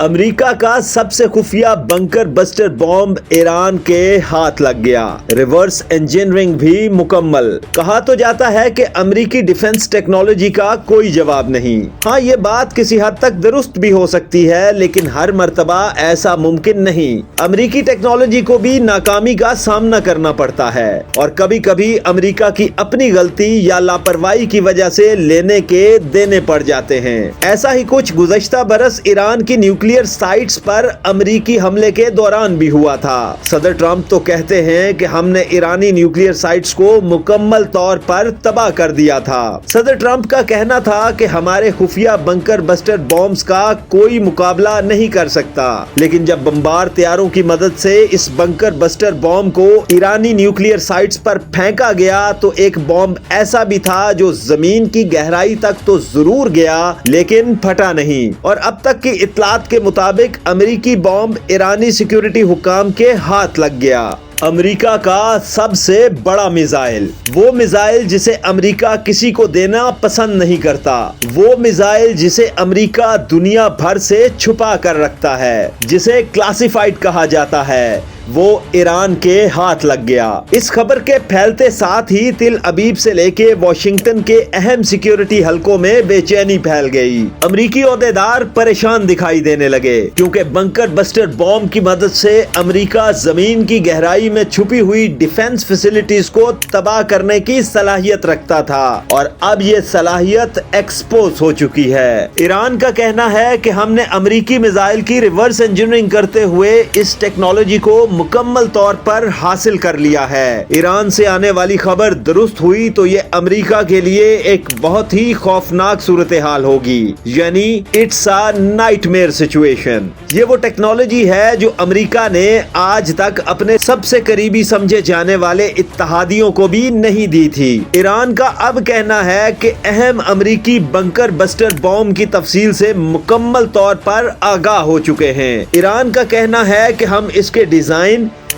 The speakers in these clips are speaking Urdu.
امریکہ کا سب سے خفیہ بنکر بسٹر بم ایران کے ہاتھ لگ گیا، ریورس انجینئرنگ بھی مکمل۔ کہا تو جاتا ہے کہ امریکی ڈیفنس ٹیکنالوجی کا کوئی جواب نہیں۔ ہاں، یہ بات کسی حد تک درست بھی ہو سکتی ہے، لیکن ہر مرتبہ ایسا ممکن نہیں۔ امریکی ٹیکنالوجی کو بھی ناکامی کا سامنا کرنا پڑتا ہے، اور کبھی کبھی امریکہ کی اپنی غلطی یا لاپرواہی کی وجہ سے لینے کے دینے پڑ جاتے ہیں۔ ایسا ہی کچھ گزشتہ برس ایران کی نیوکلیئر سائٹس پر امریکی حملے کے دوران بھی ہوا تھا۔ صدر ٹرمپ تو کہتے ہیں کہ ہم نے ایرانی نیوکلیئر سائٹس کو مکمل طور پر تباہ کر دیا تھا۔ صدر ٹرمپ کا کہنا تھا کہ ہمارے خفیہ بنکر بسٹر بمز کا کوئی مقابلہ نہیں کر سکتا، لیکن جب بمبار طیاروں کی مدد سے اس بنکر بسٹر بم کو ایرانی نیوکلیئر سائٹس پر پھینکا گیا تو ایک بم ایسا بھی تھا جو زمین کی گہرائی تک تو ضرور گیا لیکن پھٹا نہیں، اور اب تک کی اطلاعات کے مطابق امریکی بم ایرانی سیکیورٹی حکام کے ہاتھ لگ گیا۔ امریکہ کا سب سے بڑا میزائل، وہ میزائل جسے امریکہ کسی کو دینا پسند نہیں کرتا، وہ میزائل جسے امریکہ دنیا بھر سے چھپا کر رکھتا ہے، جسے کلاسیفائڈ کہا جاتا ہے، وہ ایران کے ہاتھ لگ گیا۔ اس خبر کے پھیلتے ساتھ ہی تل ابیب سے لے کے واشنگٹن کے اہم سیکیورٹی حلقوں میں بے چینی پھیل گئی۔ امریکی عہدیدار پریشان دکھائی دینے لگے، کیونکہ بنکر بسٹر بم کی مدد سے امریکہ زمین کی گہرائی میں چھپی ہوئی ڈیفنس فیسلٹیز کو تباہ کرنے کی صلاحیت رکھتا تھا، اور اب یہ صلاحیت ایکسپوز ہو چکی ہے۔ ایران کا کہنا ہے کہ ہم نے امریکی میزائل کی ریورس انجینئرنگ کرتے ہوئے اس ٹیکنالوجی کو مکمل طور پر حاصل کر لیا ہے۔ ایران سے آنے والی خبر درست ہوئی تو یہ امریکہ کے لیے ایک بہت ہی خوفناک صورتحال ہوگی، یعنی it's a nightmare situation. یہ وہ ٹیکنالوجی ہے جو امریکہ نے آج تک اپنے سب سے قریبی سمجھے جانے والے اتحادیوں کو بھی نہیں دی تھی۔ ایران کا اب کہنا ہے کہ اہم امریکی بنکر بسٹر بم کی تفصیل سے مکمل طور پر آگاہ ہو چکے ہیں۔ ایران کا کہنا ہے کہ ہم اس کے ڈیزائن،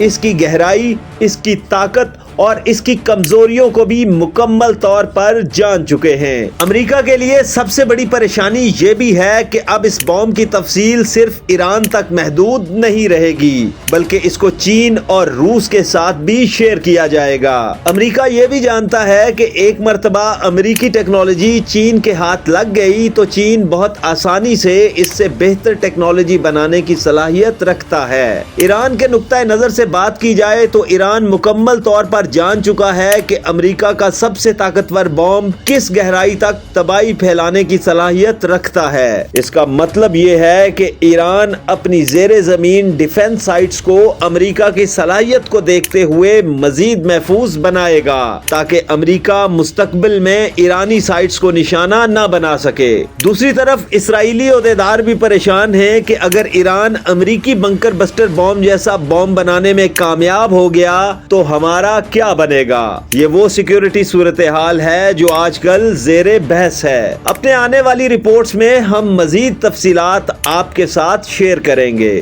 اس کی گہرائی، اس کی طاقت اور اس کی کمزوریوں کو بھی مکمل طور پر جان چکے ہیں۔ امریکہ کے لیے سب سے بڑی پریشانی یہ بھی ہے کہ اب اس بم کی تفصیل صرف ایران تک محدود نہیں رہے گی، بلکہ اس کو چین اور روس کے ساتھ بھی شیئر کیا جائے گا۔ امریکہ یہ بھی جانتا ہے کہ ایک مرتبہ امریکی ٹیکنالوجی چین کے ہاتھ لگ گئی تو چین بہت آسانی سے اس سے بہتر ٹیکنالوجی بنانے کی صلاحیت رکھتا ہے۔ ایران کے نقطہ نظر سے بات کی جائے تو ایران مکمل طور پر جان چکا ہے کہ امریکہ کا سب سے طاقتور بم کس گہرائی تک تباہی پھیلانے کی صلاحیت رکھتا ہے۔ اس کا مطلب یہ ہے کہ ایران اپنی زیر زمین ڈیفنس سائٹس کو امریکہ کی صلاحیت کو دیکھتے ہوئے مزید محفوظ بنائے گا، تاکہ امریکہ مستقبل میں ایرانی سائٹس کو نشانہ نہ بنا سکے۔ دوسری طرف اسرائیلی عہدیدار بھی پریشان ہیں کہ اگر ایران امریکی بنکر بسٹر بم جیسا بم بنانے میں کامیاب ہو گیا تو ہمارا کیا بنے گا۔ یہ وہ سیکیورٹی صورتحال ہے جو آج کل زیر بحث ہے۔ اپنے آنے والی رپورٹس میں ہم مزید تفصیلات آپ کے ساتھ شیئر کریں گے۔